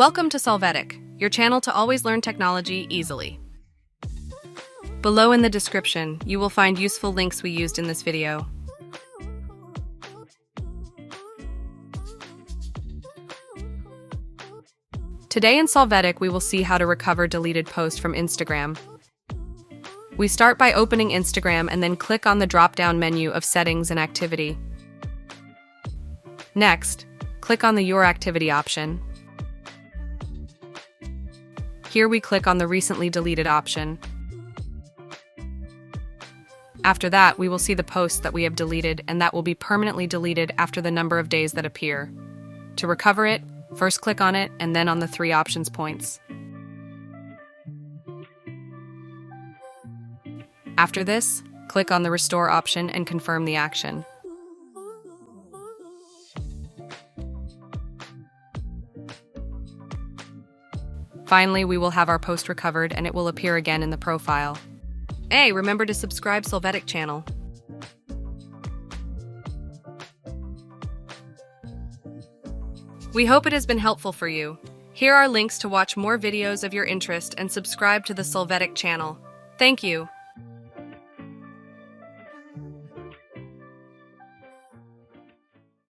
Welcome to Solvetic, your channel to always learn technology easily. Below in the description, you will find useful links we used in this video. Today in Solvetic, we will see how to recover deleted posts from Instagram. We start by opening Instagram and then click on the drop-down menu of Settings and Activity. Next, click on the Your Activity option. Here we click on the Recently Deleted option. After that, we will see the posts that we have deleted, and that will be permanently deleted after the number of days that appear. To recover it, first click on it and then on the 3 options points. After this, click on the Restore option and confirm the action. Finally, we will have our post recovered and it will appear again in the profile. Hey, remember to subscribe Solvetic channel. We hope it has been helpful for you. Here are links to watch more videos of your interest and subscribe to the Solvetic channel. Thank you.